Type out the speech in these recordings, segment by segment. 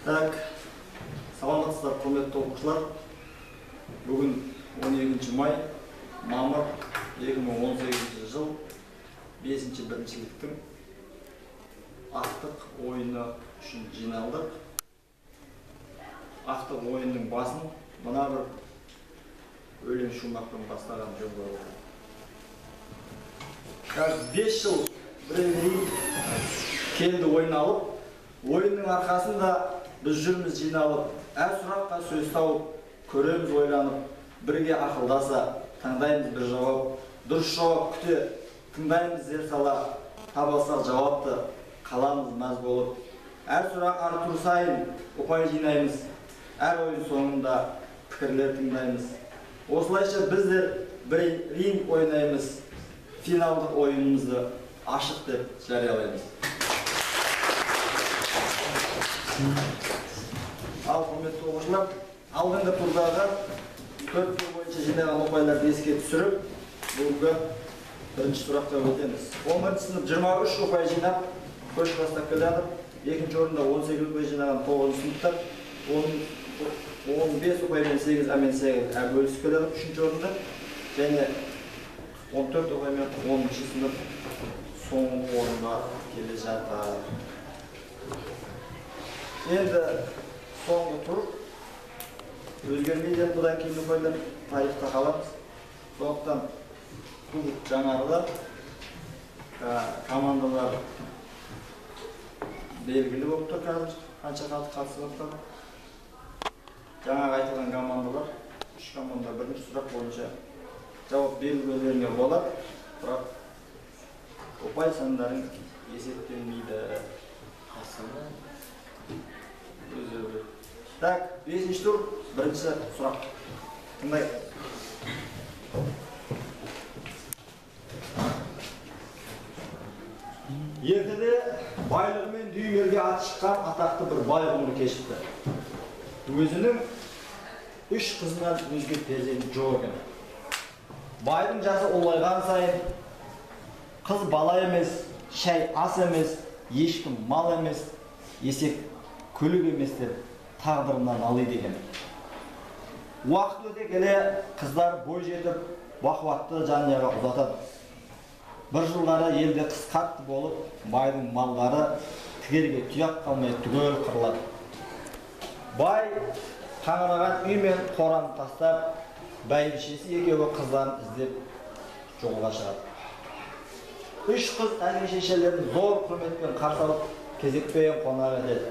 Так, саламатсыздар, құрметті оқушылар. Бүгін 12 май, мамыр 2018 жыл 5-ші біріншіліктің ақтық ойыны үшін жиналдық. Ақтық ойынның басын мына бір өлең шумақпен бастаған жөн болды. 5 жыл бірін келді ойын алып, ойынның арқасында біз жүрміз жиналып, әр сұраққа сөз тауып, көреміз ойланып, бірге ақылдаса, таңдаймыз бір жауап, дұрыс жауап күте, тыңдаймыз зер сала, табалсақ жауапты, қаламыз мәз болып. Әр сұрақ артур сайын ұпай жинаймыз, әр ойын соңында пікірлер тыңдаймыз. Осылайша біздер бір ринг ойнаймыз, финалдық ойынымызды ашық деп жариялаймыз. Ал құрметті оқушылар, алдыңғы турдағы 4 тур бойынша жинаған ұпайларды еске түсіріп, бүгінгі бірінші сұраққа өтеміз. 11 сынып 23 ұпай жинап, көш бастап келе жатыр. Екінші орында 18 ұпай жинаған 9 сыныптар, 15 ұпаймен 8 әмен-8 бөлісіп келе жатыр. Үшінші орында және 14 ұпаймен 10-ші сынып соңғы орынға келе жатыр. Енді соңғы тур өзгермейді, бұдан кейін ұпайлар тарихта қаламыз. Сондықтан тур жаңарылар, командалар белгілі болып тұр қазір, қанша қатысып отыр. Жаңа айтылған командалар, 3 команда бірінші сұрақ бойынша жауап белгілеріне болады, бірақ ұпай сандарын есептелмейді. Так, 5-ші тур, бірінші сұрақ. Тыңдай. Ертеде байлығымен дүйім аты шыққан атақты бір бай ғұмыр кешіпті. Өзінің 3 қызынан өзге перзенті жоқ екен. Байдың жасы ұлғайған сайын қыз бала емес, шай ас емес, ешкім мал емес, есек көлік емес деп тағдырынан алайды екен. Уақыт өте келе қыздар бой жетіп, бақуатты жанұяға ұзатады. Бір жылдары елде қыс қатты болып, байдың малдары тігерге тұяқ қалмай түгел қырылады. Бай қаңыраған үй мен қораны тастап, бәйбішесі екеуі қыздарын іздеп жолға шығады. 3 қыз әке-шешелерін зор құрметпен қарсы алып, кезекпен қонақ етеді.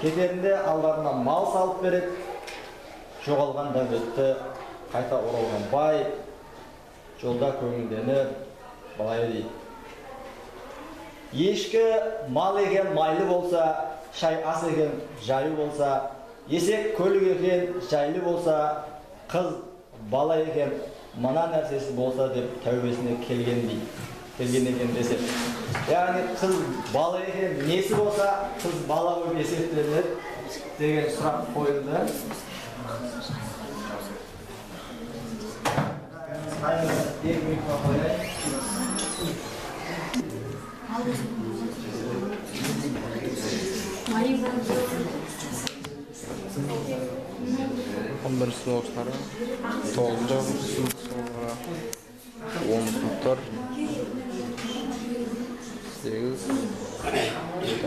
Кетерінде алдарына мал салып береді. Жоғалған дәулетті қайта оралған бай жолда көңілденіп былай дейді. Ешкі мал екен майлы болса, шай ас екен жайлы болса, есек көлік екен жайлы болса, қыз бала екен мына нәрсесі болса деп тәубесіне келген дейді. Келген екен десек. Яғни қыз бала екен несі болса, қыз бала болып есептеледі деген сұрақ қойылды. Onların sınavları, 9. sınıf sonra 10 sınıflar, 8, 7.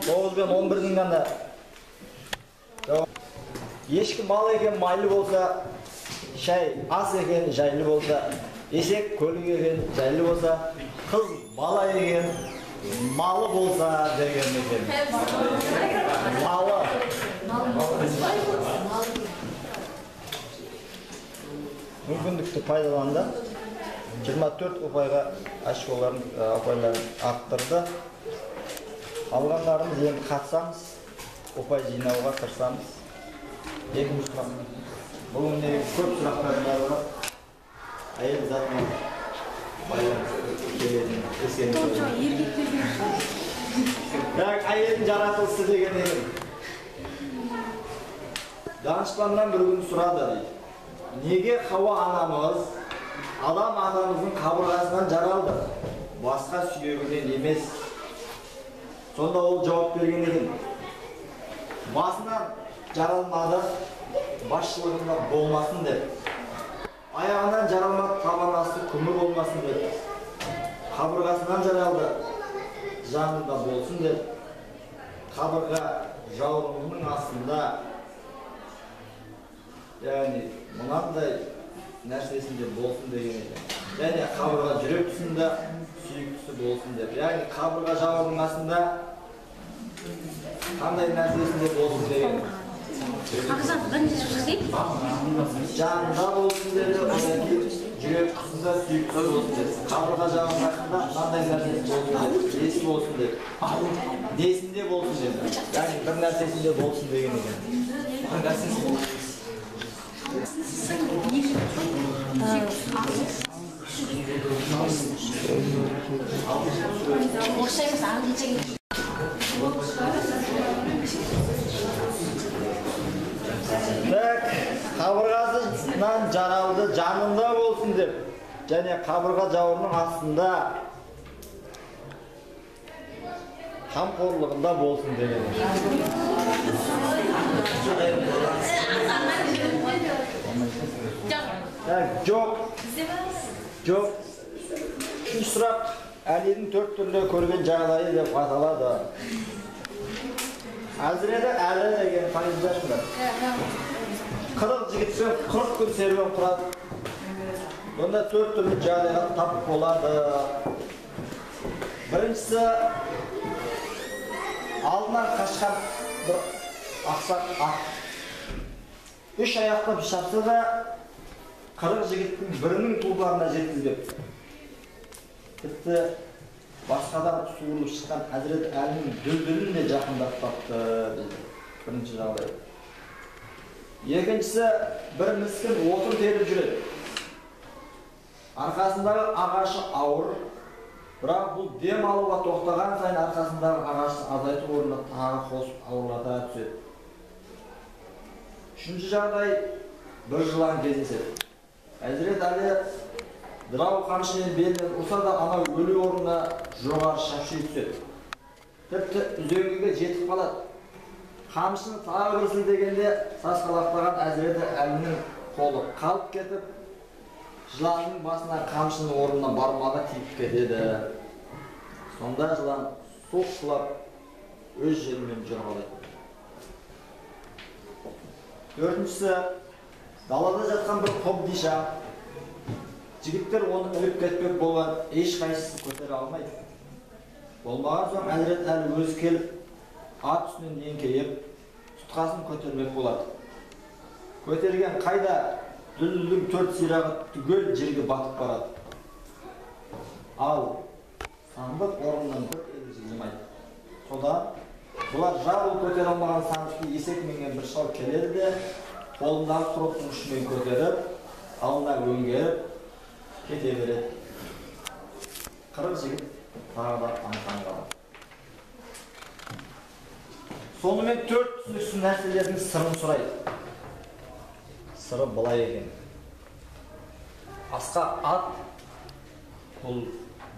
Oğuz ben 11'дің ғана. Ешкі мал екен майлы болса, шай ас екен жайлы болса, есек көлік екен жайлы болса, қыз бала екен малы болса деген екен. Малы. Мүмкіндікті пайдаланды. 24 ұпайға ұпайларын арттырды. Алғандарымыз енді қатысамыз, ұпай жинауға тырысамыз. Екінші сұрақ. Бұл көп сұрақтар бар. Әйел затынан келетін әйелдің жаратылысы деген Danışmandan bir gün sұрады дейді. Неге Хауа анамыз Адам атамыздың қабырғасынан жаралды, басқа сүйегінен емес? Сонда ол жауап берген екен. Басынан жаралмады, басшылығында болмасын деп. Аяғынан жаралмады, табан асты күмір болмасын деп. Қабырғасынан жаралды, жанында болсын деп. Қабырға жауырынының астында, яғни мынандай нәрсесінде болсын деген екен. Және қабырға жүрек тұсында сүйіктісі болсын деп. Яғни қабырға жауырынның астында қандай нәрсесінде болсын деген. Жанында болсын деді, одан кейін жүрек тұсында сүйіктісі болсын деді. Қабырға жауырынның астында қандай нәрсесі болсын деді. Десі болсын деді. Десінде болсын деді. Яғни бір нәрсесінде болсын деген екен. Қабырғасынан жаралды, жанында болсын деп, және қабырға жауырынның астында қамқорлығында болсын деген. Жоқ. Үшінші сұрақ әлемнің 4 түрлі көрген жағдайы деп аталады. Әзіреді әлі деген пайыздаrsыңдар. 40 жігітпен 40 күн серуен құрады. Бұнда 4 түрлі жағдайға тап болады. Біріншісі, алдынан қашқан бір ақсақ ат. 3 аяқтап шапса да 40 жігіттің бірінің тұлпарына жеткізбек. Тіпті басқадан суырылып шыққан Әзірет Әлінің дүлдүлін де жақындап тапты дейді. Бірінші жағдай. Екіншісі, бір міскін отын теріп жүреді. Арқасындағы ағашы ауыр, бірақ бұл дем алуға тоқтаған сайын арқасындағы ағашын азайту орнына тағы қосып ауырлата түседі. Үшінші жағдай, бір жылан кездеседі. Әзірет Әлі дырау қамшымен белінен ұрса да анау өлі орнына жоғары шапши түседі. Тіпті үзеңгіге жетіп қалады. Қамшыны тағы бір сілтегенде сасқалақтаған Әзірет Әлінің қолы қалып кетіп, жыланның басына қамшының орнына бармағы тиіп кетеді. Сонда жылан соққылап өз жерімен жорғалайды. Төртіншісі, далада жатқан бір қобдиша. Жігіттер оны іліп кетпек болған, ешқайсысы көтере алмайды. Болмаған соң Әзірет Әлі өзі келіп, ат үстінен еңкейіп, тұтқасын көтермек болады. Көтерген қайда дүлдің 4 сирағы түгел жерге батып барады. Ал сандық орнынан бір елі жығылмайды. Содан бұлар жабыл көтере алмаған сандықты есек менген бір шал келеді де, қолындағы құрықтың ұшымен көтеріп, алына өңгеріп, кете береді. 40 жігіт тағы да аңқан қалады. Сонымен 4 түсініксіз нәрселердің сырын сұрайды. Сыры былай екен. Асқа ат бұл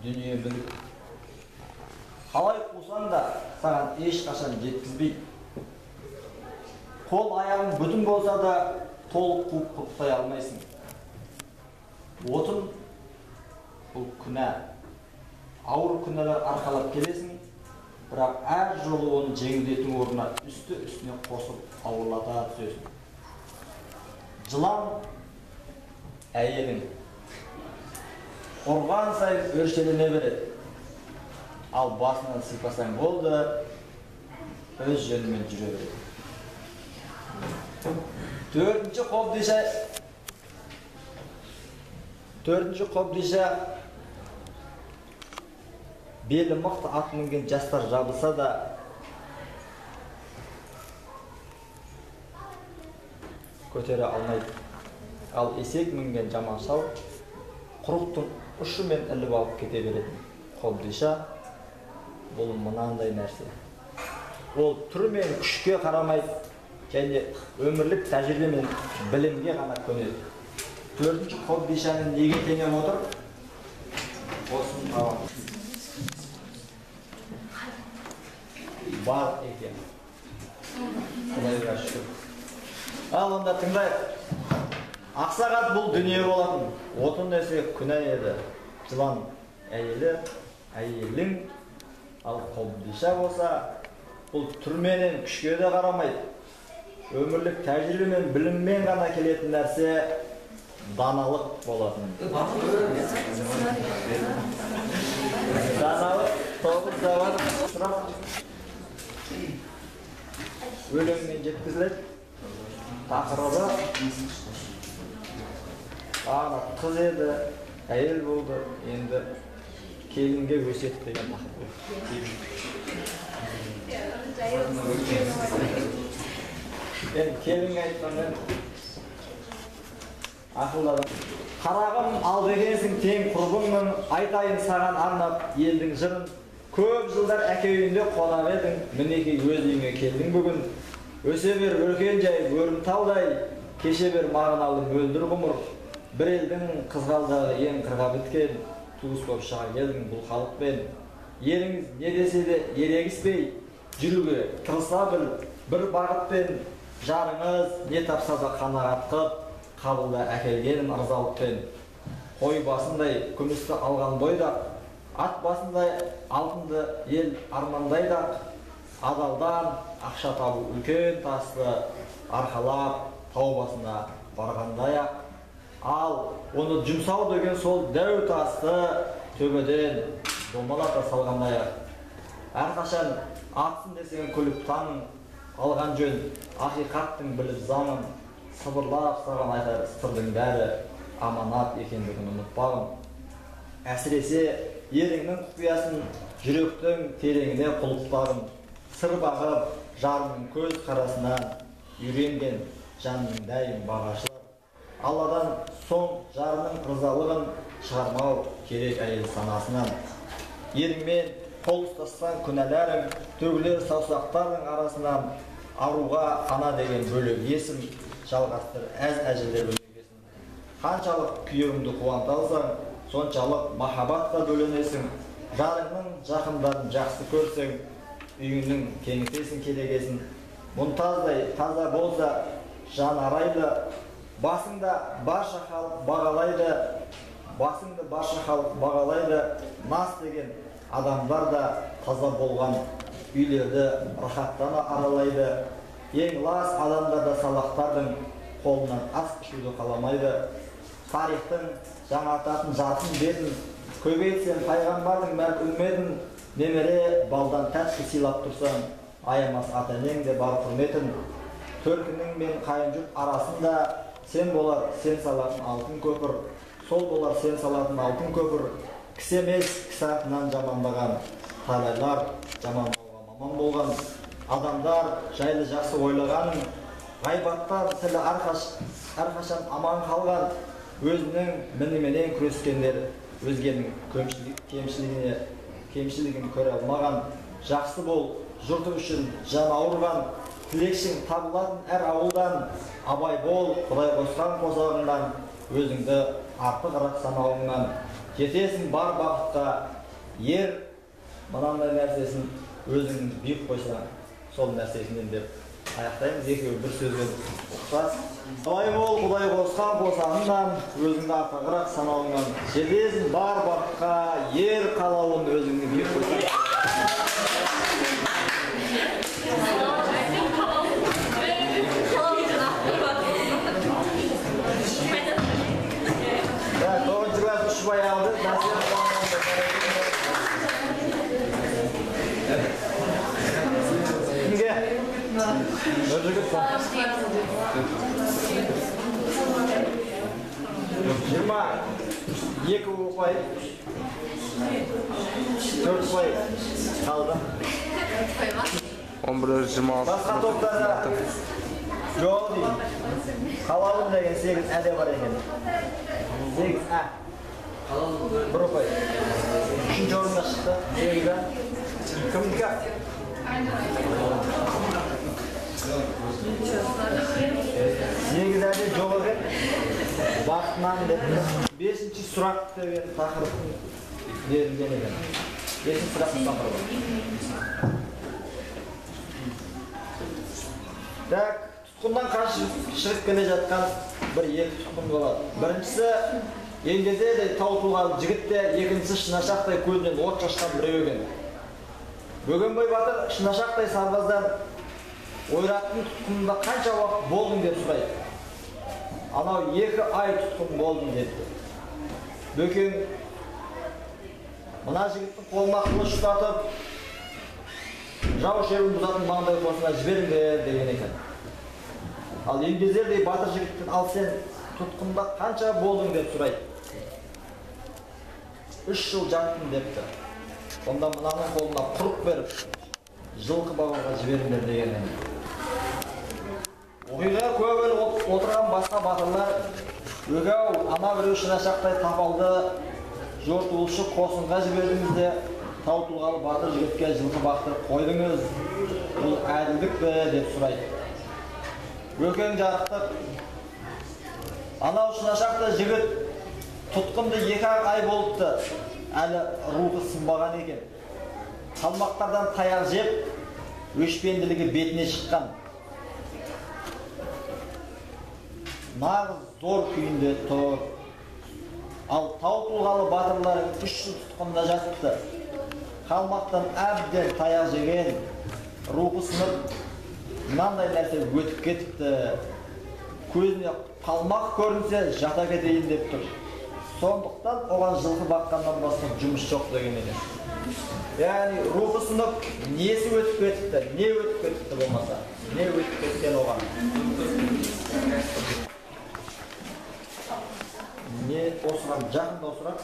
дүние мүлік. Қалай қусан да саған ешқашан жеткізбейді. Қол аяғың бүтін болса да толық қуып құптай алмайсың. Отын бұл күнә. Ауыр күнәлер арқалап келесің, бірақ әр жолы оны жеңілдету орнына үсті-үстіне қосып ауырлата түсесің. Жылан әйелің. Қорған сайын өршелене береді. Ал басынан сипасаң болды, өз жөнімен жүре береді. Төртінші қобдиша белі мықты ат мінген жастар жабылса да көтере алмайды. Ал есек мінген жаман шал құрықтың ұшымен іліп алып кете береді. Қобдиша бұл мынандай нәрсе. Ол түрі мен күшке қарамайды, және өмірлік тәжірибе мен білімге ғана көнеді. Төртінші қобдишаны неге теңеп отыр? Осыны табамыз. Бар екен. Құдайға шүкір. Ал онда тыңдайық. Ақсағат бұл дүние болатын. Отын десе күнә еді. Жылан әйелі, әйелің. Ал қобдиша болса, бұл түрменен күшке де қарамайды. Өмірлік тәжірибе мен біліммен ғана келетін нәрсе даналық болатын. Даналық тоғыз да бар. Сұрақ өлеңмен жеткізіледі. Тақырыбы қыз еді, әйел болды, енді келінге өсет деген тақырып. Енді келінге айтқанмен ақылдадым. Қарағым ал дегенсің тең құрбыңмын, айтайын саған арнап елдің жырын. Көп жылдар әке үйінде қонақ едің, мінекей өз үйіңе келдің бүгін. Өсе бер өркен жай, өрім таудай, кеше бер мағыналы мөлдір ғұмыр. Бір елдің қызғалдағы ең қырға біткен, туыс боп шыға келдің бұл халықпен. Еліңіз не десе де ерегіспей, жүруге тырыса біл, бір бағытпен. Жарыңыз не тапса да қанағат қып, қабылда әкелгенін ырзалықпен. Қой басындай күмісті алған бойда, ат басындай алтынды ел армандайда, адалдан ақша табу үлкен тасты арқалап тау басына барғандайақ. Ал оны жұмсау деген сол дәу тасты төбеден домалата салғандайақ. Әрқашан атсын десең күліп таңың, алған жөн ақиқаттың біліп заңын, сыбырлап саған айтар сырдың бәрі аманат екендігін ұмытпағын. Әсіресе еріңнің құпиясын жүректің тереңіне құлыптағын. Сыр бағып жарының көз қарасынан үйренген жанның дәйім бағашылар. Алладан соң жарының рызалығын шығармау керек әйел санасынан. Еріңмен қол ұстасқан күнәләрің төгілер саусақтардың арасынан. Аруға ана деген бөлек есім жалғастыр әз әжелер бөлегесін. Қаншалық күйеуіңді қуанта алсаң, соншалық махаббатқа бөленесің. Жарыңның жақындарын жақсы көрсең, үйіңнің кеңітесің керегесін. Мұнтаздай таза болса жан арайды, басыңда барша халық бағалайды. Басыңды барша халық бағалайды. Нас деген адамдар да таза болған үйлерді рахаттана аралайды. Ең лас адамдарда салақтардың қолынан ас ішуді қаламайды. Тарихтың жаңартатын жарқын бетін көбейтсен пайғамбардың мәр үмметін. Немере балдан тәтті сыйлап тұрсаң, аямас ата-енең де бар құрметін. Төркінің мен қайын жұрт арасында сен болар сен салатын алтын көпір. Сол болар сен салатын алтын көпір. Кісі емес кісі артынан жаманбаған. Талайлар жаманбауға маман болған. Адамдар жайлы жақсы ойлағаның. Ғайбаттан тілі әрқашан аман қалған. Өзінің мініменен күрескендер өзгенің кемшілігін көре алмаған. Жақсы бол, жұрты үшін жан ауырған. Тілекшің табылатын әр ауылдан. Абай бол, Құдай қосқан қосағыңнан. Өзіңді артығырақ санауыңнан. Жетесің бар бақытқа. Ер мынандай нәрсесін өзің биік қойсаң, сол нәрсесінен деп аяқтаймыз. Екеуі бір сөзбен ұқсас. Абай бол, Құдай қосқан қосағыңнан. Өзіңді артығырақ санауыңнан. Жетесің бар бақытқа. Ер қалауын өзіңді биік қойсаң. Баялды, кімге? Өжігіп па? 22 ұпай, 4 ұпай қалды. 11-26. Басқа топтарда жоқ дейін. Қалауын деген 8 әде бар екен. 8 ә. Bir ұпай. Үшінші орынға шықты. 8-де. Кімдікі? артынан депті. 5-ші сұрақ деген тақырыптың берілген екен. 5-ші сұрақтың тақырыбы. Так, тұтқыннан қашып шығып келе жатқан бір екі тұтқын болады. Біріншісі еңгезердей тау туған жігітте, екіншісі шынашақтай көзінен от шашқан біреу екен. Бөгенбай батыр шынашақтай сарбаздан ойраттың тұтқынында қанша уақыт болдың деп сұрайды. Анау 2 ай тұтқын болдым депті. Бөкен мына жігіттің қолына қылыш ұстатып, жау шебін бұзатын маңдай қосына жіберіңдер деген екен. Ал еңгезердей батыр жігіттен ал сен тұтқында қанша болдың деп сұрайды. 3 жыл жаттым депті. Онда мынаның қолына құрық беріп, жылқы бағуға жіберіңдер деген екен. Оқиға куә болып отырған басқа батырлар өгәу ана біреу шынашақтай тапалды, жортуылшы қосынға жібердіңіз де тау тұлғалы батыр жігітке жылқы бақтырып қойдыңыз. Бұл әділдік пе деп сұрайды. Бөкен жарықтық. Анау шынашақтай жігіт тұтқынды 2 ай болыпты. Әлі рухы сынбаған екен. Қалмақтардан таяқ жеп, өшпенділігі бетіне шыққан. Нағыз зор күйінде тұр. Ал тау тұлғалы батырлары 3 жыл тұтқында жатыпты. Қалмақтан әбден таяқ жеген, рухы сынып, мынандай нәрсе өтіп кетіпті. Көзіне қалмақ көрінсе жата кетейін деп тұр. Сондықтан оған жылқы баққаннан басқа жұмыс жоқ деген екен. Яғни рухы сынып, несі өтіп кетіпті, не өтіп кетіпті болмаса, не өтіп кеткен оған. Не осыған жақында сұрақ.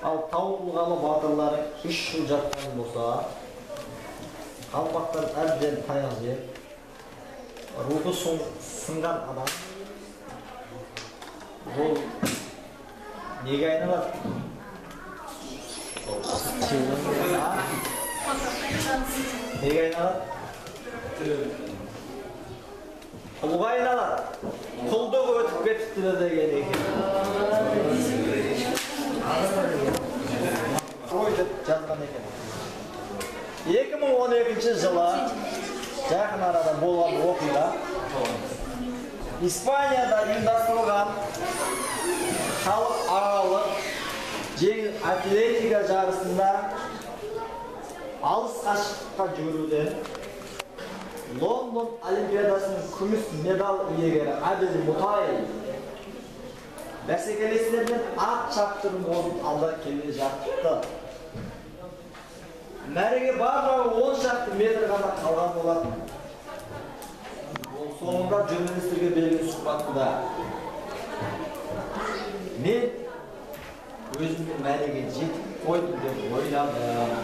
Ал тау тұлғалы батырлары 3 жыл жатқан болса, қалмақтан әбден таяқ жеп, рухы сынған адам бұл неге айналады? Неге айналады? Құлға айналады. Құлдық өтіп кетіпті деген екен. Ойдып жазған екен. 2012 жылы жақын арада болған оқиға Испанияда ұйымдастырылған халық аралық жеңіл атлетика жарысында алыс қашықтыққа жүгіруден Лондон Олимпиадасының күміс медал иегері Адил Мутай бәсекелестерінен ат шаптырым озып алда келе жатты. Мәреге барлығы 10 шақты метр ғана қалған болатын. Ол соңында журналистерге берген сұхбатында мен өзімді мәреге жетіп қойдым деп ойладым.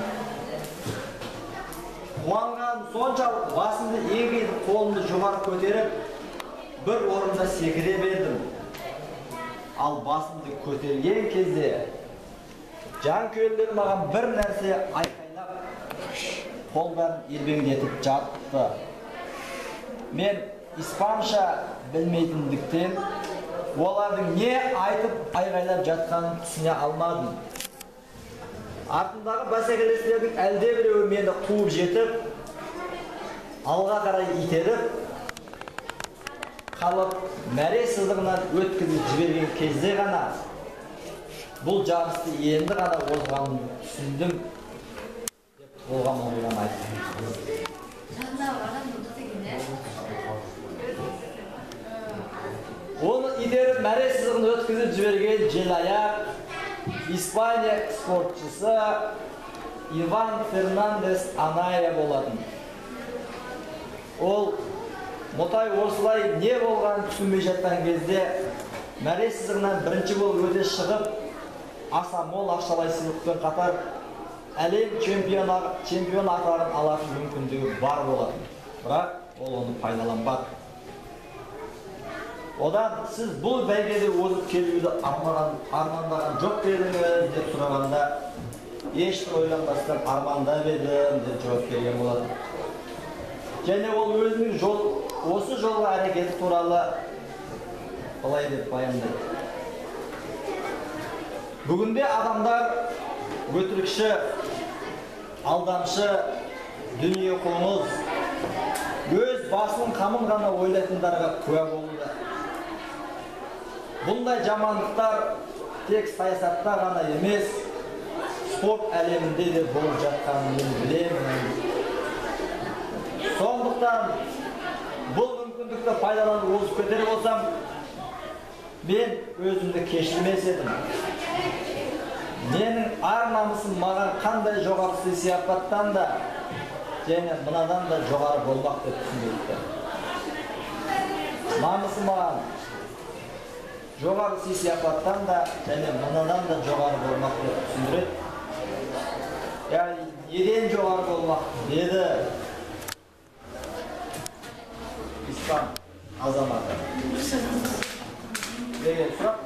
Қуанған соншалық басымды егейді, қолымды жоғары көтеріп, бір орында секіре бердім. Ал басымды көтерген кезде жанкүйерлер маған бір нәрсе айқайлап, қолдарын ербеңдетіп жатты. Мен испанша білмейтіндіктен олардың не айтып айғайлап жатқанын түсіне алмадым. Артындағы бәсекелестердің әлде біреуі мені қуып жетіп, алға қарай итеріп, қалып мәре сызығынан өткізіп жіберген кезде ғана бұл жарысты енді ғана озғанын түсіндім деп болған оқиғаны айтты. Оны итеріп мәре сызығын өткізіп жіберген желаяқ Испания спортшысы Иван Фернандес Анайя болатын. Ол Мұтай осылай не болған түсінбей жатқан кезде мәре сызығынан бірінші болып өте шығып, аса мол ақшалай сыйлықпен қатар әлем чемпион атағын алатын мүмкіндігі бар болатын. Бірақ ол оны пайдаланбады. Одан сіз бұл бәйгеде озып келуді армандаған жоқ дедіңіз деп сұрағанда, ешбір ойланбастан армандап едім деп жауап берген болатын. Және ол өзінің осы жолға әрекеті туралы былай деп баяндайды. Бүгінде адамдар өтірікші, алдамшы, дүние қоңыз, өз басының қамын ғана ойлайтындарға куә болуда. Бұндай жамандықтар тек саясатта ғана емес, спорт әлемінде де болып жатқанын мен білемін. Сондықтан бұл мүмкіндікті пайдаланып озып кетер болсам, мен өзімді кешірмес едім. Менің ар намысым маған қандай жоғары сияпаттан да және мынадан да жоғары болмақ деп түсіндірді. Намысы маған жоғары сияпаттан да және мынадан да жоғары болмақ деп түсіндіреді. Яғни неден жоғары болмақ деді испан азаматы. Деген сұрақ.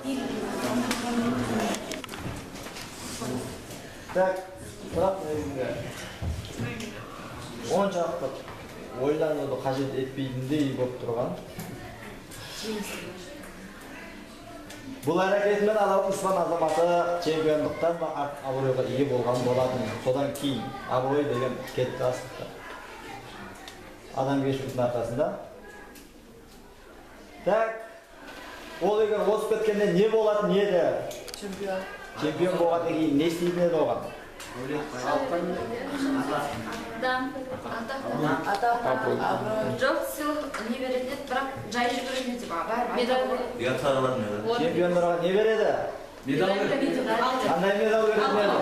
Так, сұрақ негізінде оншалықты ойлануды қажет етпейтіндей болып тұрған. Бұл әрекетімен анау испан азаматы чемпиондықтан абыройға ие болған болатын. Содан кейін абырой деген кетті астықта. Адамгершіліктің арқасында. Так, ол егер озып кеткенде не болатын еді? Чемпион. Чемпион болғаннан кейін не істейтін еді оған? Жоқ, сыйлық не беретін еді, бірақ жай жүгіретін еді, Чемпиондарға не береді? Қандай медал беретін еді?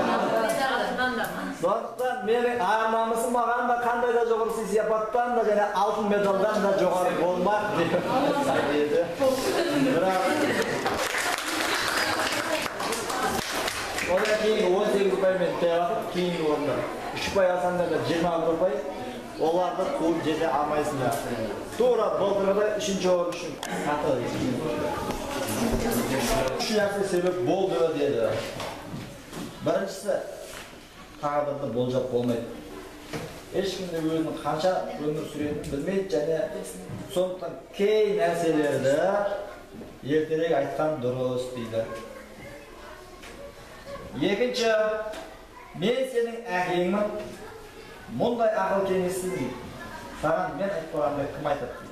Сондықтан менің ар-намысым маған да қандай да жоғары сияпаттан да және алтын медалдан да жоғары болмақ деп айтты. Бірақ одан кейінгі 18 ұпаймен таяқып, кейінгі орында 3 ұпай алсаңдар да 21 ұпай, оларды қуып жете алмайсыңдар. Тура былтырғыдай 3-ші орын үшін қатты. Үш нәрсе себеп болды деді. Біріншісі, тағдырды болжап болмайды. Ешкімде өзінің қанша өмір сүретінін білмейді және сондықтан кей нәрселерді ертерек айтқан дұрыс дейді. Екінші, мен сенің әкеңмін, мұндай ақыл кеңесін саған мен айтпағанды кім айтады?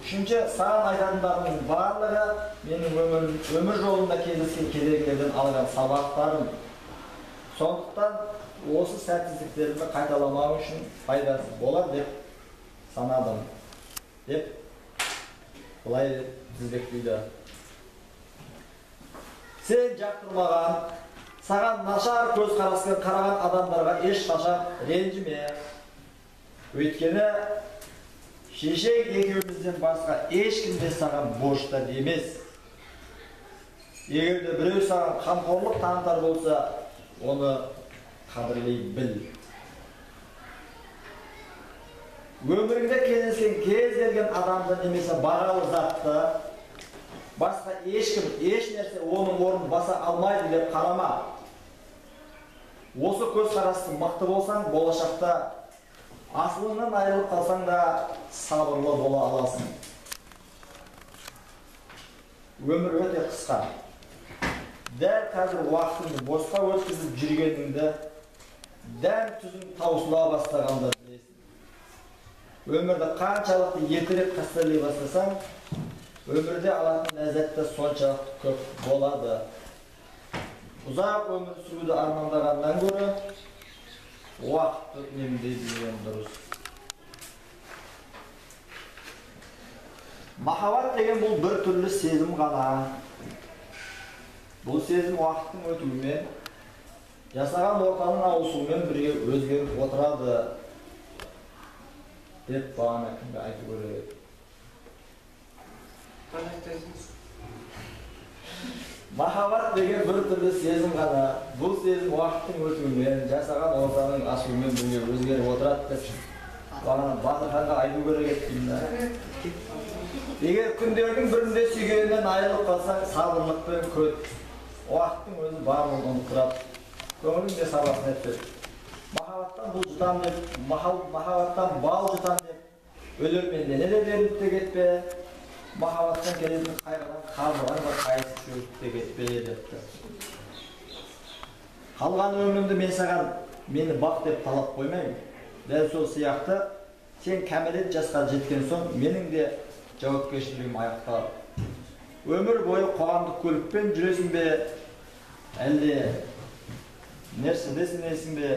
Үшінші, саған айтатындарымның барлығы менің өмір жолында кездескен кедергілерден алған сабақтарым. Сондықтан осы сәтсіздіктерімді қайталамау үшін пайдасы болар деп санадым. Деп былай тізбектейді. Сен жақтырмаған, саған нашар көзқараспен қараған адамдарға ешқашан ренжіме. Өйткені шешең екеумізден басқа ешкім де саған борышта емес. Егер де біреу саған қамқорлық танытар болса, оны қадірлей біл. Өміріңде кездескен кез келген адамды немесе бағалы затты басқа ешкім, еш нәрсе оның орнын баса алмайды деп қарама. Осы көзқарастың мықты болсаң, болашақта асылыңнан айырылып қалсаң да сабырлы бола аласың. Өмір өте қысқа. Дәл қазір уақытыңды босқа өткізіп жүргеніңді дәм тұзың таусыла бастағанда білесің. Өмірді қаншалықты ертерек қастерлей бастасаң, өмірде алатын ләззаты соншалықты көп болады. Ұзақ өмір сүруді армандағаннан гөрі уақытты үнемдей білген дұрыс. Махаббат деген бұл бір түрлі сезім ғана. Бұл сезім уақыттың өтуімен, жасаған ортаның ауысуымен бірге өзгеріп отырады деп бағана кімге айту керек. Махаббат деген бір түрлі сезім ғана. Бұл сезім уақыттың өтуімен, жасаған ортаның ашуымен бірге өзгеріп отырады деп бағана Батырханға айту керек еттім. Егер күндердің бірінде сүйгенінен айырылып қалсаң, сабырлықпен көт. Уақыттың өзі барлығын ұмыттырады. Көңілің де сабасын етпеді. Махаббаттан бұл жұтам деп, махаббаттан бал жұтам деп, өлерменлене де беріліп те кетпе. махаббаттан келетін қайғыдан қарбыған бір қайсы шөліп те кетпе депті. Қалған өмірімді мен саған мені бақ деп талап қоймаймын. Дәл сол сияқты сен кәмелет жасқа жеткен соң менің де жауапкершілігім аяқталады. Өмір бойы қоғамдық көлікпен жүресің бе, әлде мерседесің бе,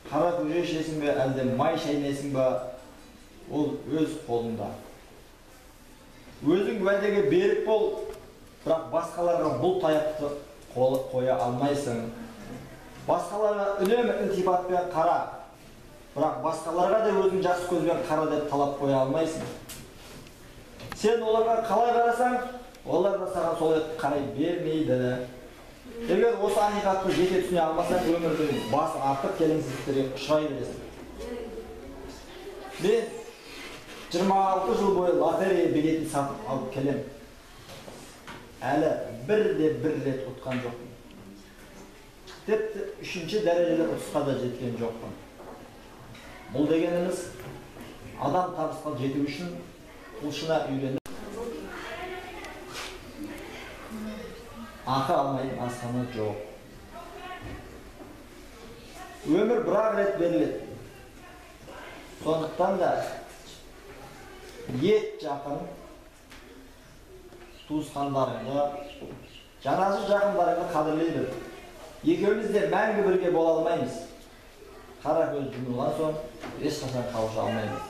қара көже ішесің бе, әлде май шайнайсың ба, ол өз қолында. Өзің уәдеге берік бол, бірақ басқаларға бұл таяқты қоя алмайсың. Басқаларға үнемі ілтипатпен қара, бірақ басқаларға да өзің жақсы көзбен қара деп талап қоя алмайсың. Сен оларға қалай қарасаң, олар да саған солай қарай бермейді. Егер осы ақиқатты жете түсіне алмасаң, өмірдің басы артық келеңсіздіктерге ұшырай бересің. Мен 26 жыл бойы лотерея билетін сатып алып келем. Әлі бір рет ұтқан жоқпын. Тіпті 3-ші дәрежелі ұтысқа да жеткен жоқпын. Бұл дегеніміз адам табысқа жету үшін құлшына үйреніп ақы алмайтын асқаны жоқ. Өмір бір-ақ рет беріледі. Сондықтан да ет жақын, туысқандарыңды, жанашыр жақындарыңды қадірлей біл. Екеуміз де мәңгі бірге бола алмаймыз. Қара көз жұмылған соң ешқашан қауыша алмаймыз.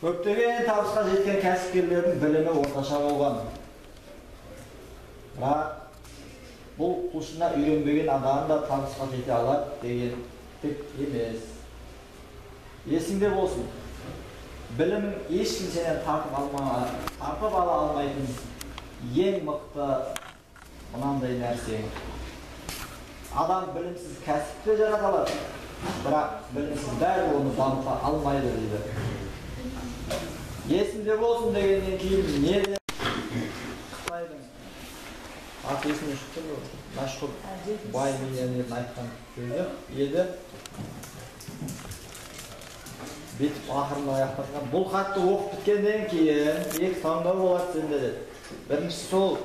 Көптеген табысқа жеткен кәсіпкерлердің білімі орташа болған. Бірақ бұл құлшына үйренбеген адам да табысқа жете алады деген тік емес. Есіңде болсын, білімің ешкім сенен тартып ала алмайтын ең мықты мынандай нәрсе. Адам білімсіз кәсіпте жарата алады, бірақ білімсіз бәрі оны дамыта алмайды дейді. Есімде болсын дегеннен кейін не де Қытайдың аты есіне шықты ғой, мәшһүр бай миллионердің айтқан сөзі еді. Бетіп ақырында аяқтаған. Бұл хатты оқып біткеннен кейін екі таңдау болады сенде деді. Біріншісі сол,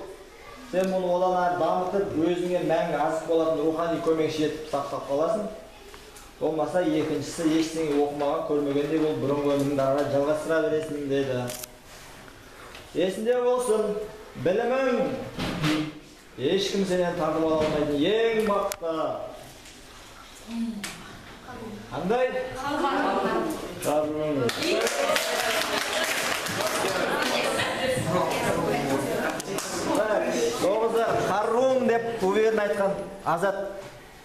сен мұны одан әрі дамытып, өзіңе мәңгі азық болатын рухани көмекші етіп сақтап қаласың. Болмаса екіншісі ештеңе оқымаған, көрмегенде бұл бұрынғы өміріңді ары жалғастыра бересің деді. Есіңде болсын, білімің ешкім сенен тартып ала алмайтын ең мықты. Қандай? Қарруң. Тоғызда қарруң деп уверен айтқан Азат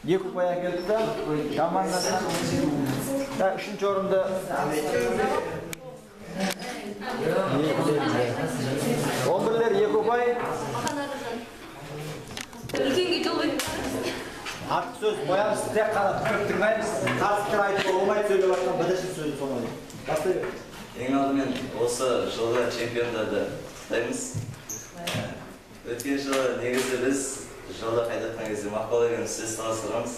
екі ұпай әкелді. Командасынан 3-ші орынды он бірлер 2 ұпай. Үлкенге жол беріп Артық сөз қоямыз, тек қана түкіріп тыңдаймыз. Қарсылықтар айтып болмайды, сөйлеп жатқан бірінші сөзі соңғы. Бастай бер. Ең алдымен осы жылғы чемпиондарды құттықтаймыз. Өткен жылы негізі біз жылда қайтатын кезде Мақпал деген сөз таластырамыз.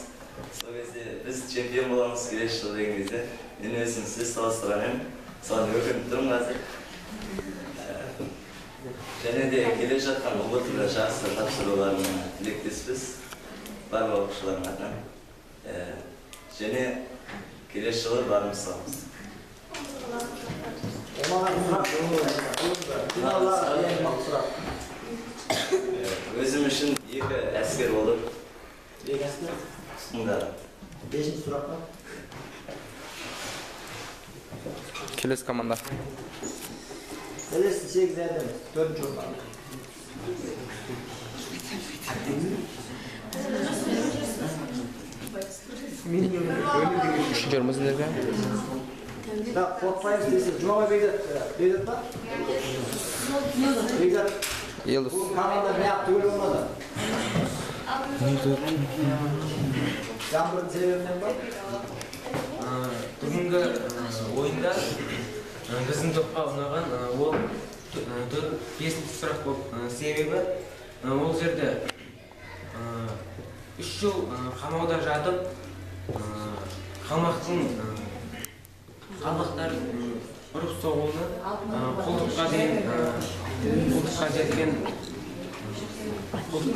Сол кезде біз чемпион боламыз келесі жылы деген кезде мен өзім сөз таластырамын. Соны өкініп тұрмын қазір. Және де келе жатқан ұбт-ға жақсы тапсыруларына тілектеспіз. Барлық оқушылардың атынан. Және келесі жылы барымыз саламыз. Өзім үшін 2 әскер болып. 2 әскер? Мұндары. 5-ші сұраққа? Келесі команда. Келесі 8 әдеміз, 4-ші орынға. Үшінші орын сіздерге? Да, қорықпаймыз дейсіз. Жоға Бегдат ба? Бегдат. Елдос. Бұл команда не ақ түгел болмады? Жаңбырдың себебінен ба? Бүгінгі ойында біздің топқа ұнаған ол 5-ші сұрақ болып себебі ол жерде 3 жыл қамауда жатып, қалмақтың қалдықтар ұрып соғуны қолтыққа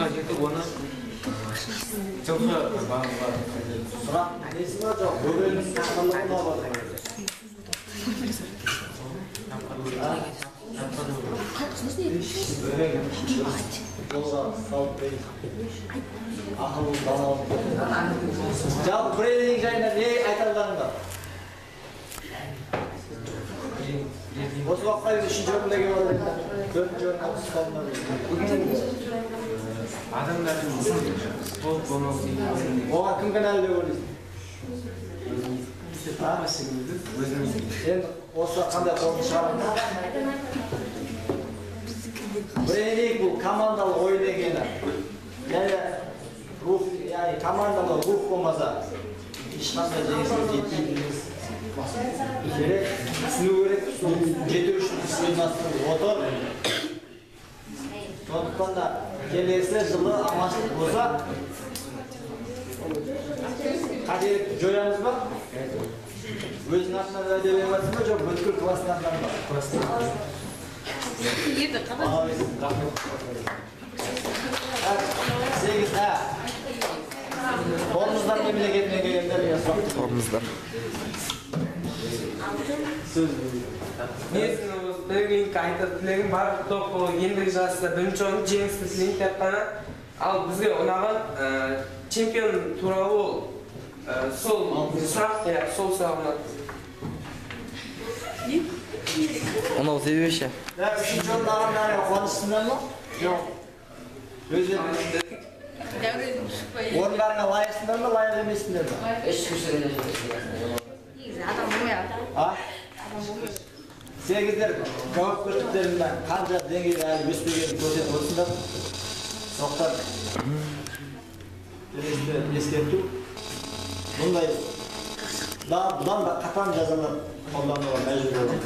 жетіп оны жылғы бағыға сұрақ несі бар жоқ? Бөгеннің тақырлығына бар. Жолға салып берейін. Ақыл даналық. Жалпы брендинг жайында не айта аларыңдар? Осы уақытқа дейін 3-ші орында келіп отыр. 4-ші орынға түсіп қалдыңдар. адамдардың болып болмауы Оған кім кінәлі деп ойлайсың? Енді осы қандай қорытынды шығарыңдар? Брендинг бұл командалық ойын екені. Яғни командалық рух болмаса ешқандай жеңіске жетпейміз. Керек, түсіну керек, жету үшін ұйымдастырып отыр. Сондықтан да келесі жылы аманшылық болса, қателікті жоямыз ба? Өзінің атынан уәде бермейсің ба, жоқ бүткіл класстың атынан ба? Сегіз, қолымыздар мемлекетіне келгендер сұрақ. Қолымыздар. Сөз Несін білгенгі айтып тілегім бар топ ендігі жасында бірінші орын жеңісті тілейін деп қана. Ал бізге ұнаған чемпион туралы ол сол сұрақ ұнады. Ұнау себебі ше? Үшінші орын алғандарыңа қуаныштысыңдар ма? Жоқ. Орындарыңа лайықсыңдар ма, лайық емессіңдер ме? Адам болмайды. Сегіздер жауапкершіліктерімен қанша деңгейде әлі өспегенін көрсетіп отырсыңдар. Соқтан ескерту. Бұдан да қатаң жазалар қолдануға мәжбүр болады.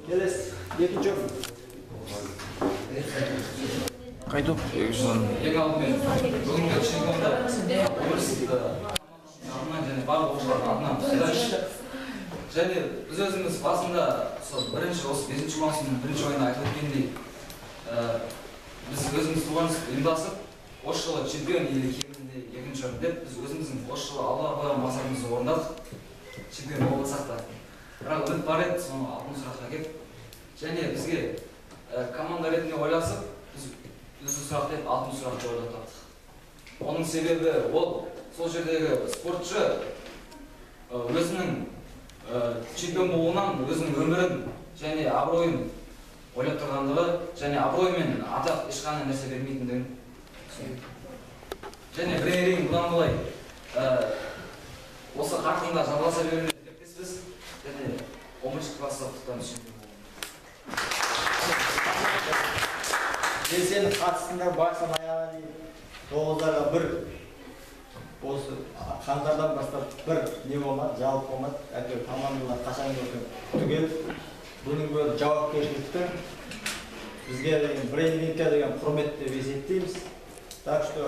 Келесі, екінші орын. Қайдық? Ең алдымен бүгінгі чемпионда университетті және барлық оқушылардың атынан құттықтаймын. Және біз өзіміз басында бірінші осы 5-ші маусымның бірінші ойында айтып өткендей біз өзіміз туғанымыз ұйымдасып осы жылы чемпион елі кемінде екінші орын деп біз өзіміздің осы жылы алға қойған мақсатымызды орындадық. Чемпион болып отырсақ та. Бірақ үміт бар еді соны алтын сұраққа келіп. Және бізге команда ретінде ойласып біз үздік сұрақ деп алтын сұрақты ойлап таптық. Оның себебі ол сол жердегі спортшы өзінің чемпион болуынан өзінің өмірін және абыройын ойлап тұрғандығы және абырой мен атақ ешқандай нәрсе бермейтіндігін. Және біререйін бұдан былай осы қарқында жалғаса беруіне тілектеспіз және 10-ші класста құттықтаймыз чемпион болуына. Белсенді қатысыңдар baştan аяғына дейін 9-дарға бір осы қаңтардан бастап бір не болмады, жалып болмады. Әйтеуір командалар қашан көрген түгел. Бұның бір жауапкершілікті бізге деген брендингке деген құрмет деп есептейміз. Так что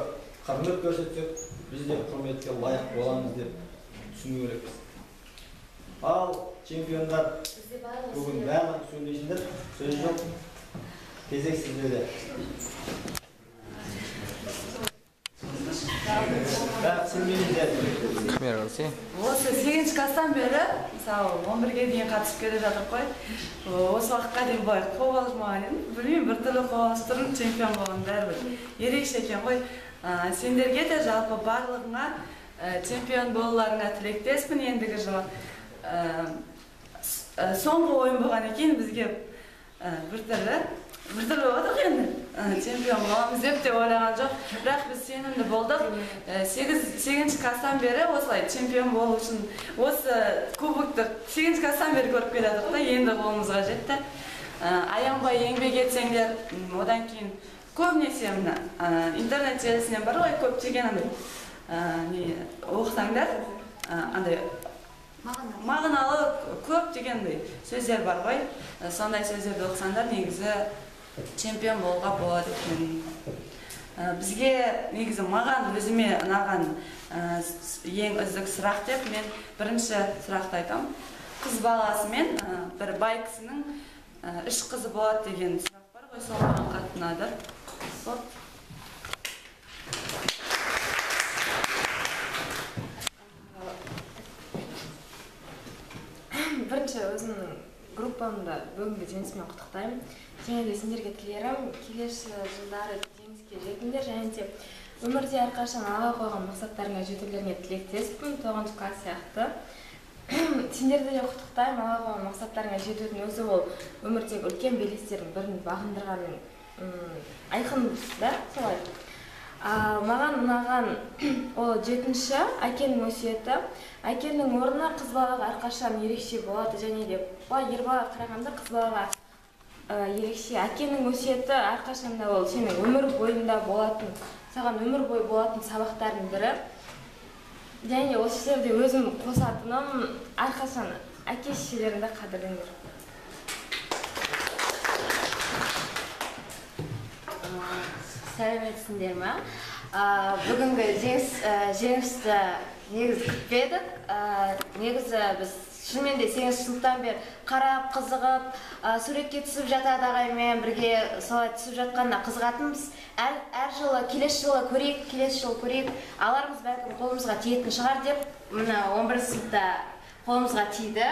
құрмет көрсетсек, біз де құрметке лайық боламыз деп түсіну керекпіз. Ал чемпиондар бүгін барлық сөйлейсіңдер, сөз жоқ. Кезек сіздерде. Камера алсай. Осы 8-ші класстан бері, мысалы 11-ге дейін қатысып келе жатыр қой. Осы уақытқа дейін былай қобалжымаған едім. Білмеймін, бір түрлі қобалжып тұрмын, чемпион болған бәрібір. Ерекше екен ғой. Сендерге де жалпы барлығыңа чемпион болуларыңа тілектеспін ендігі жылы. Соңғы ойын болған екен бізге бір түрлі болдық енді. Чемпион боламыз деп те ойлаған жоқ. Бірақ біз сенімді болдық. 8-ші класстан бері осылай чемпион болу үшін осы кубокты 8-ші класстан бері көріп келе жатырмық та, енді қолымызға жетті. Аянбай еңбек етсеңдер, одан кейін көбінесе мына интернет желісінен бар ғой, көптеген оқысаңдар, андай мағыналы көптеген сөздер бар ғой. Сондай сөздерді оқысаңдар негізі чемпион болуға болады екен. Бізге негізі маған өзіме ұнаған ең үздік сұрақ деп мен бірінші сұрақты айтамын. қыз баласымен бір бай кісінің 3 қызы болады деген сұрақ бар ғой, сол маған қатты ұнады. Бірінші өзімнің группамда бүгінгі жеңісімен құттықтаймын. Және де сендерге тілерім, келесі жылдары жеңіске жетіңдер, және де өмірде әрқашан алға қойған мақсаттарыңа жетулеріңе тілектеспін, 9 класс сияқты. Сендерді де құттықтаймын, алға қойған мақсаттарыңа жетудің өзі ол өмірдегі үлкен белестердің бірін бағындырғанның айқын да, солай. Маған ұнаған ол 7-ші әкенің өсиеті. Әкенің орны қыз балаға әрқашан ерекше болады, және де ер балаға қарағанда қыз балаға ерекше. Әкенің өсиеті әрқашанда ол сенің өмір бойында болатын, саған өмір бойы болатын сабақтардың бірі. Және осы жерде өзім қосатыным, әрқашан әке-шешелеріңді қадірлеңдер. Сәлеметсіңдер ме? Бүгінгі жеңісті негізі күтпедік. Негізі біз шынымен де 8 жылдан бері қарап, қызығып, суретке түсіп жатады ағаймен бірге солай түсіп жатқанда қызығатынбыз. Әр жылы, келесі жылы көрейік, аларымыз бәлкім қолымызға тиетін шығар деп, мына 11 сыныпта қолымызға тиді.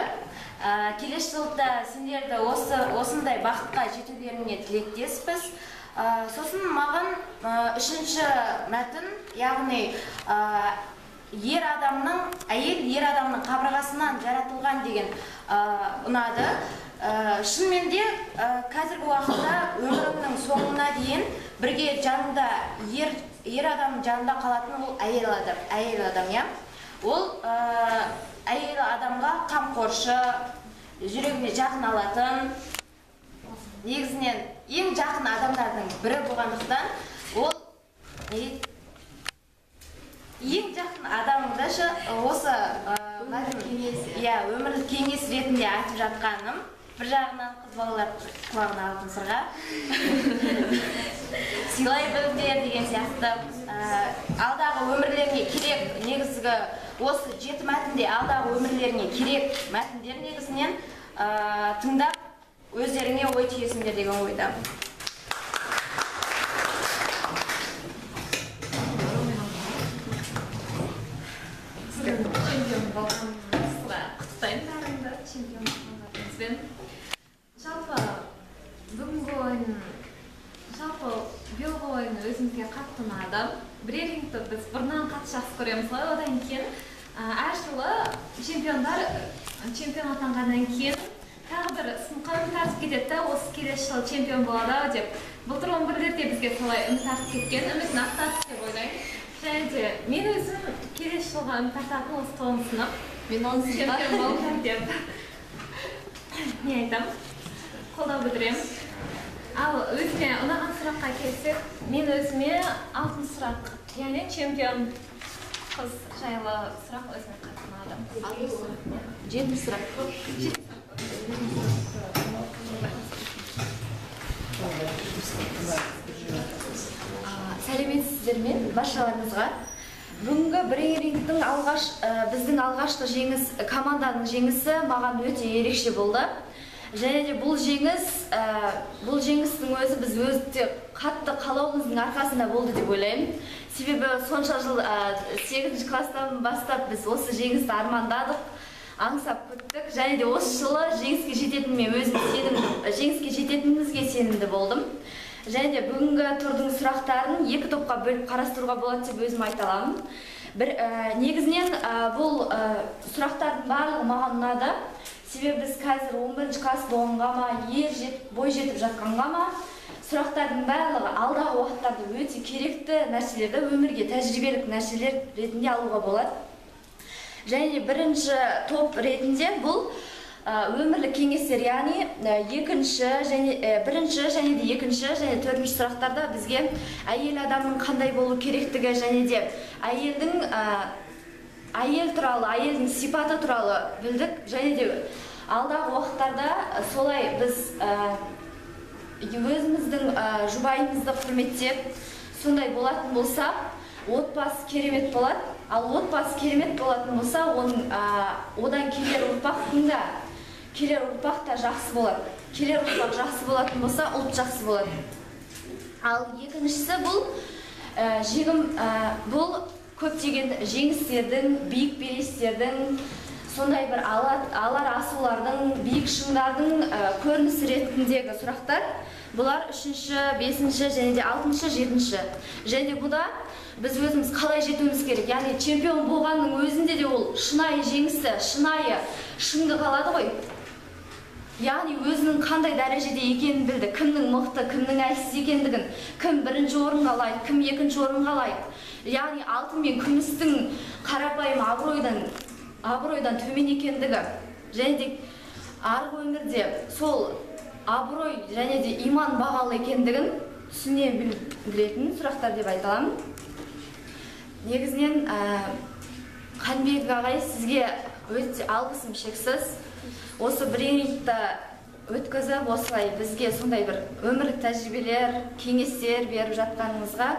Келесі жылда сендерді осындай бақытқа жетулеріңе тілектеспіз. Сосын маған 3-ші мәтін, яғни ер адамның қабырғасынан жаратылған деген ұнады. Шынымен де қазіргі уақытта өмірімнің соңына дейін бірге жанында ер адамның жанында қалатын ол әйел адам, я? Ол әйел адамға қамқоршы, жүрегіне жақын алатын, негізінен ең жақын адамдардың бірі болғандықтан, ол ең жақын адамды осы өмірлік кеңес ретінде айтып жатқаным. Бір жағынан қыз балалар құлағына алтын сырға сыйлай біліңдер деген сияқты. Алдағы өмірлеріне керек, негізгі осы 7 мәтінде алдағы өмірлеріне керек мәтіндер негізінен тыңдап өздеріңе ой түйесіңдер деген ойдамын. Чемпион болғаныңызға құттықтаймын бәріңді, чемпион болғаныңызбен. Жалпы бүгінгі ойын, биылғы ойын өзімізге қатты ұнады. Брейрингті біз бұрыннан қатты жақсы көреміз ғой, одан кейін әр жылы чемпион атанғаннан кейін тағы бір сынқан тартып кетеді, осы келесі жылы чемпион болады деп. Былтыр 11-лерде бізге солай үміт артып кеткен, үмітін ақтадық деп ойлаймын. Және де мен өзім келесі жылға үміт артатын осы 9 сынып, мен 10 чемпион болдым деп не айтам, қолдау білдіремін. Ал өзіме ұнаған сұраққа келсек, мен өзіме алтын сұрақ, яғни чемпион қыз жайлы сұрақ өзіме қатты ұнады. 7 сұрақ. Сәлеметсіздер мен баршаларыңызға. Бүгінгі брейрингтің біздің алғашқы жеңіс, команданың жеңісі маған өте ерекше болды. Және де бұл жеңістің өзі біз өзі қатты қалауымыздың арқасында болды деп ойлаймын. Себебі сонша жыл 8 класстан бастап біз осы жеңісті армандадық, аңсап күттік. Және де осы жылы жеңіске жететінімізге сенімді болдым. Және де бүгінгі турдың сұрақтарын 2 топқа бөліп қарастыруға болады деп өзім айта аламын. Негізінен бұл сұрақтардың барлығы маған ұнады. Себебі біз қазір 11 класс болғанға ма, бой жетіп жатқанға ма, сұрақтардың барлығы алдағы уақыттарда өте керекті нәрселерді, өмірге тәжірибелік нәрселер ретінде алуға болады. Және бірінші топ ретінде бұл өмірлік кеңестер, яғни бірінші және де екінші және төртінші сұрақтарда бізге әйел адамның қандай болу керектігі және де әйел туралы, әйелдің сипаты туралы білдік. Және де алдағы уақыттарда солай біз өзіміздің жұбайымызды құрметтеп, сондай болатын болса, отбасы керемет болады. Ал отбасы керемет болатын болса, одан келер ұрпақ та жақсы болады. Келер ұрпақ жақсы болатын болса, ұлт жақсы болады. Ал екіншісі бұл көптеген жеңістердің, биік белестердің, сондай бір алар асулардың, биік шыңдардың көрінісі ретіндегі сұрақтар. Бұлар 3-ші, 5-ші және де 6-ші, 7-ші. Және бұда біз өзіміз қалай жетуіміз керек. Яғни чемпион болғанның өзінде де ол шынайы жеңісі, шынайы шыңды қалады ғой. Яғни өзінің қандай дәрежеде екенін білді, кімнің мықты, кімнің әлсіз екендігін, кім бірінші орынға лайық, кім екінші орынға лайық. Яғни алтын мен күмістің қарапайым абыройдан төмен екендігі, және де арғы өмірде сол абырой және де иман бағалы екендігін түсіне білдіретін сұрақтар деп айта аламын. Негізінен Қанбек ағай, сізге өте алғысым шексіз. Осы брифингті өткізіп, осылай бізге сондай бір өмірлік тәжірибелер, кеңестер беріп жатқаныңызға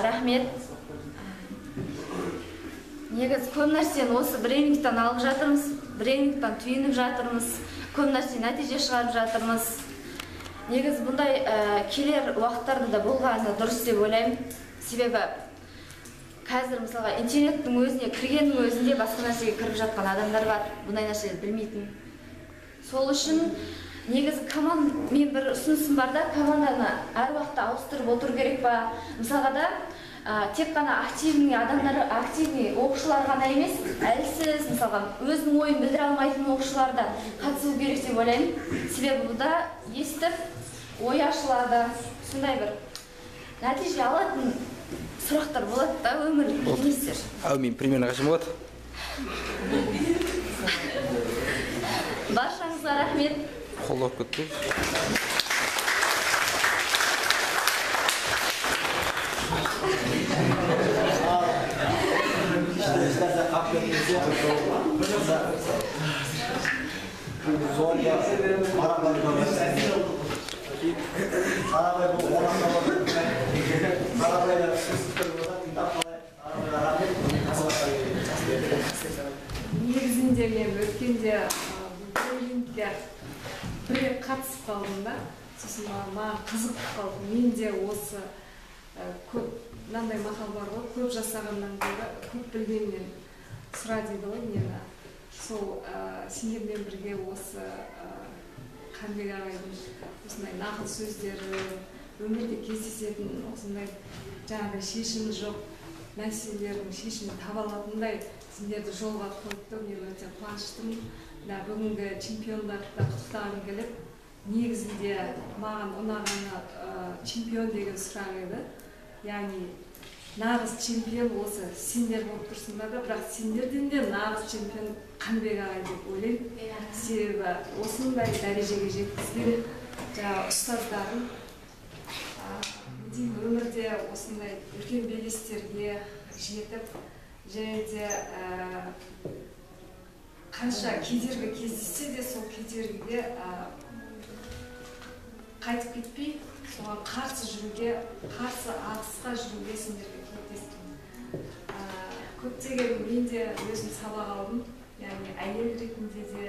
рахмет. Негіз көп нәрсені осы брифингтен алып жатырмыз, брифингтен түйініп жатырмыз, көп нәрсе нәтиже шығарып жатырмыз. Негіз бұндай келер уақыттарды да болғаны дұрыс деп ойлаймын. Себебі қазір мысалға интернеттің өзіне кіргеннің өзінде басқа нәрсеге кіріп жатқан адамдар бар, бұндай нәрселерді білмейтін. Сол үшін негізі мен бір ұсынысым бар да, команданы әр уақытта ауыстырып отыру керек па? Мысалға да тек қана активный адамдар, активный оқушылар ғана емес, әлсіз, мысалға өзінің ойын білдіре алмайтын оқушылар да қатысу керек деп ойлаймын. Себебі бұда естіп, ой ашылады, сондай бір нәтиже алатын сұрақтар болады да, өмірлік кеңестер. Әумин, примерно қашан болады? Баршаңызға рахмет. Қолдап кетті. Негізінде мен өткенде брифингке бір рет қатысып қалдым да, сосын маған қызық қалды. Мен де осы көп мынандай мақал бар ғой, көп жасағаннан гөрі көп білгеннен сұра дейді ғой мені. Сол сендермен бірге осы Қанбек ағайдың осындай нақыл сөздері, өмірде кездесетін осындай жаңағыдай шешімі жоқ мәселелердің шешімін таба алатындай сендерді жолға қойды. Мен өте қуаныштымын. Бүгінгі чемпиондарды да құттықтағым келіп, негізінде маған ұнағаны чемпион деген сұрақ еді. Яғни нағыз чемпион осы сендер болып тұрсыңдар да, бірақ сендерден де нағыз чемпион Қанбек ағай деп ойлаймын. Себебі осындай дәрежеге жеткізген жаңағы ұстаздарын өмірде осындай үлкен белестерге жетіп, және де қанша кедергі кездессе де сол кедергіге қайтып кетпей, соған қарсы жүруге, қарсы ағысқа жүруге сендерге көмектестім. Көптеген мен де өзім сабақ алдым. Яғни әйел ретінде де,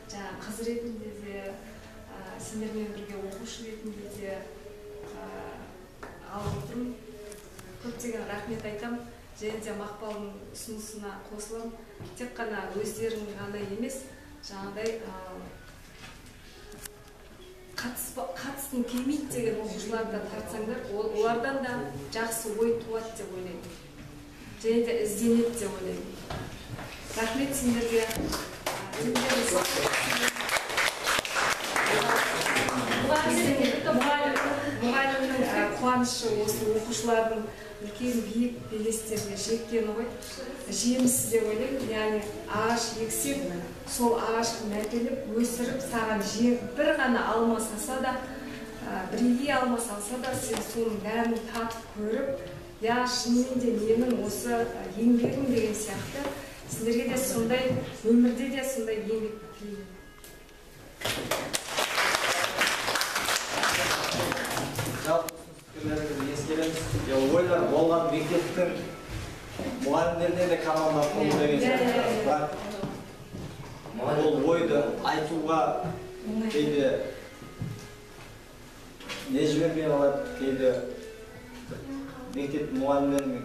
қыз ретінде де, сендермен бірге оқушы ретінде де алып отырмын. Көптеген рахмет айтам. Және де Мақпалдың ұсынысына қосылам. Тек қана өздерің ғана емес, жаңағыдай қатысқым келмейді деген оқушыларды тартсаңдар, олардан да жақсы ой туады деп ойлаймын. Және де ізденеді деп ойлаймын. Рахмет сендерге. Мұғалімнің қуанышы осы оқушылардың үлкен биік белестерге жеткені ғой, жемісі деп ойлаймын. Яғни ағаш ексең, сол ағашты мәпелеп, өсіріп, саған бір ғана алма салса да, бірегей алма салса да, сен соның бәрін татып көріп, я шынымен де менің осы еңбегім деген сияқты, сендерге де сондай, өмірде де сондай еңбек тілеймін. Ойлар болған мектептің muhallimlerden de komanda kurdu деген сияқты. Бірақ ол ойды айтуға кейде не жібермей қалады, кейде мектеп мұғалімдерінің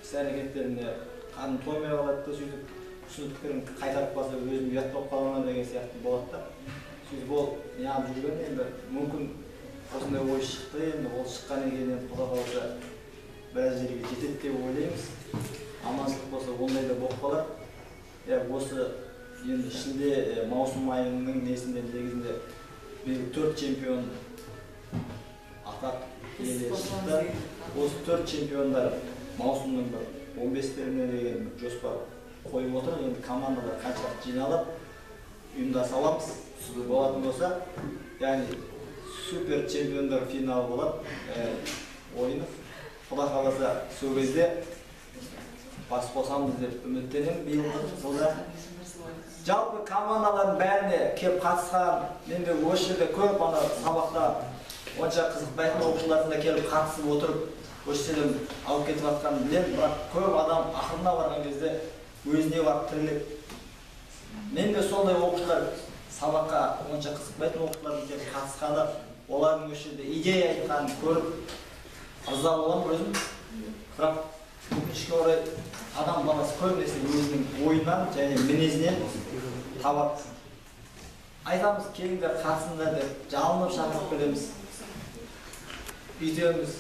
іс-әрекеттеріне қаным тоймай қалады да, сөйтіп түсініктерін қайтарып қалса өзім ұят болып қаламын деген сияқты болады да. Сөйтіп ол неғып жүрген, енді мүмкін осындай ой шықты, енді ол шыққан екен, құда қаласа біраз жерге жетеді деп ойлаймыз. Аманшылық болса ондай да болып қалар. Осы енді шілде маусым айының несінде негізінде 4 чемпион атақ иелері шықты. Осы 4 чемпиондар маусымның 15-теріне деген жоспар қойып отыр. Енді командалар қанша жиналып ұйымдаса аламыз. Болатын болса, яғни супер чемпиондар финалы болады ойыны. Құда қаласа сол кезде бас қосамыз деп үміттенемін биылғы жылда. Жалпы командалардың бәріне келіп қатысқан, мен де осы жерде көп сабақта онша қызықпайтын оқушылардың да келіп қатысып отырып, осы жерден алып кетіп жатқанын білемін, бірақ көп адам ақырына барған кезде өзіне барып тіреліп. Мен де сондай оқушылар сабаққа онша қызықпайтын оқушылардың келіп қатысқаны, олардың осы жерде идея айтқанын көріп ырза боламын өзім. Бірақ өкінішке орай адам баласы көбінесе өзінің ойынан және мінезінен табады. Айтамыз, келіңдер қатысыңдар деп жалынып шақырып келеміз. Үйтеміз.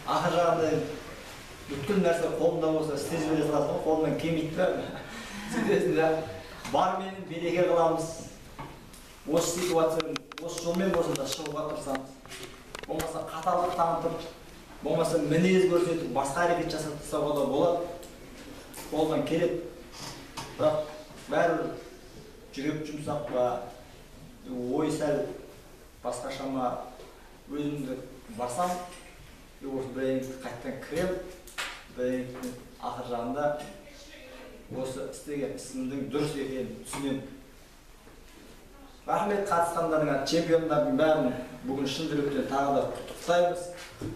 Ақыр жағында бүткіл нәрсе қолында болса істей жібере саласың, қолынан келмейді. Сөйтесің, бар менен береке қыламыз. Осы ситуацияны осы жолмен болса да шығуға тырысамыз. Болмаса қаталдық танытып, болмаса мінез көрсетіп, басқа әрекет жасап тастауға да болады. Қолдан келеді. Бірақ бәрібір жүрек жұмсақ па, ой сәл басқаша ма өзімді барсам, осы бірдеңеге қайттан кірем, бірдеңенің ақыр жағында осы істеген ісімнің дұрыс екенін түсінемін. Рахмет қатысқандарыңа, чемпиондардың бәрін бүгін шын жүректен тағы да құттықтаймыз.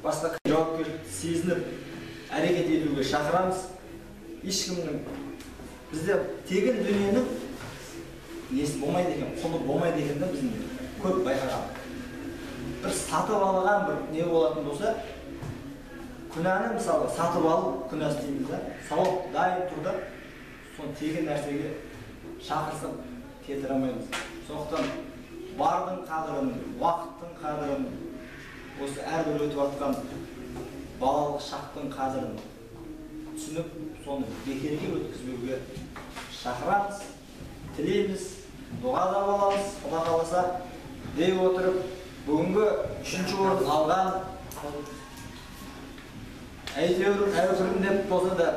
Басқа жауапкершілікті сезініп, әрекет етуге шақырамыз. Ешкімнің бізде тегін дүниенің несі болмайды екен, құны болмайды екен де біздің көп байқаған. Бір сатып алған бір не болатын болса, күнәні мысалы сатып алып күнәсі дейміз да, сауап дайын тұрда, соны тегін нәрсеге шақырсып келтіре алмаймыз. Сондықтан бардың қадірін, уақыттың қадірін, осы әрбір өтіп жатқан балалық шақтың қадірін түсініп, соны бекерге өткізбеуге шақырамыз, тілейміз, дұғада боламыз, Құда қаласа дей отырып, бүгінгі 3-ші орын алған әйтеуір әупірімдеп болса да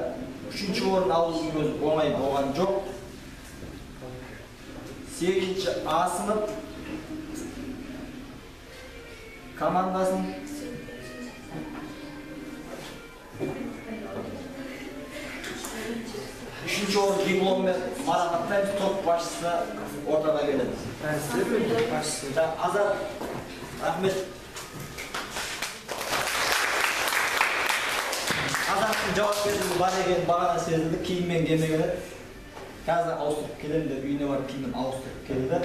3-ші орын алудың өзі оңай болған жоқ. 8-ші А сынып командасын үшінші орын дипломмен марапаттаймыз. Топ басшысы ортаға келеді. Азат, рахмет. Азаттың жауапкершілігі бар екенін бағана сезілді, киіммен келмеген еді. Қазір ауыстырып келемін деп үйіне барып киімін ауыстырып келді.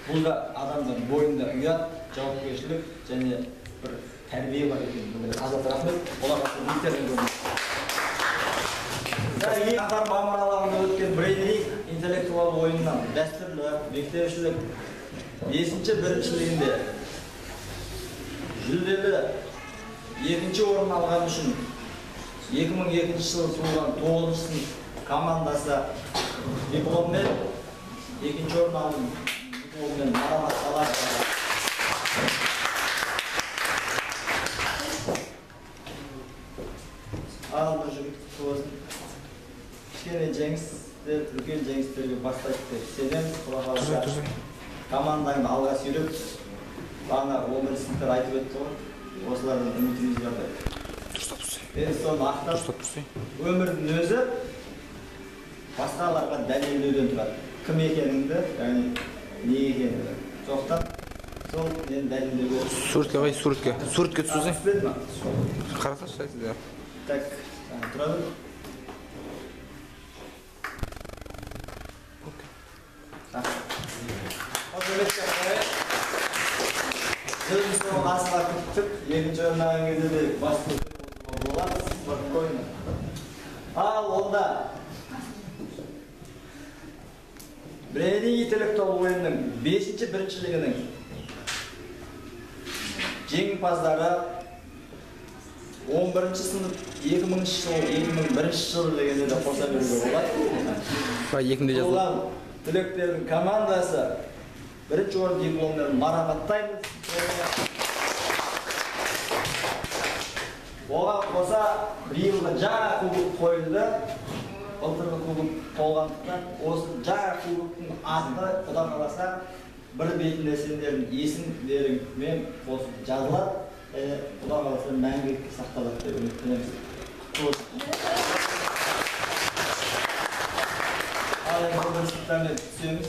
Бұл да адамның бойында ұят, жауапкершілік және бір тәрбие бар екенін. Азат, рахмет. Оларға мектептен көрдім. Ең қатар мамыр алаңында өткен брейнеринг интеллектуалды ойыннан дәстүрлі мектепішілік 5-ші біріншілігінде жүлделі 2-ші орын алған үшін 2002 жылы туылған 9-ші сынып командасы дипломмен 2-ші орын алған дипломмен марапатталады. Ал бір жігіт құтты болсын. Кішкене жеңістер, үлкен жеңістерге бастайды деп сенеміз. Құда қаласа командаңды алға сүйреп, бағана 11 сыныптар айтып өтті ғой. Осылардан үмітіміз бар деп. Енді соны ақтап, өмірдің өзі басқаларға дәлелдеуден тұрады. Кім екеніңді, яғни не екеніңді. Сондықтан сол мен дәлелдеуге. Суретке қай, суретке. Суретке түсірсең. Түспеді ма? Қарасашы айтты. Так, тұрады. Son asla kuttuk. Yeni örneğinizde de başka olan spokojno. Al onda. Bredi intellektual oyunun 5-ci birinçiliginin жеңімпаздары 11-ci sınıf 2000-ci jыл, 2001-ci jыл дегенде де қоса беруге болады. Екінде жазылды. Олар түлектердің командасы бірінші орын дипломмен марапаттаймыз. Оған қоса биылғы жаңа кубок қойылды. Былтырғы кубок толғандықтан осы жаңа кубоктың аты Құда қаласа бір бетінде сендердің есімдеріңмен қосып жазылады. Құда қаласа мәңгілік сақталады деп үміттенеміз. Құтты болсын. Ал енді бір сұрақтармен түсеміз.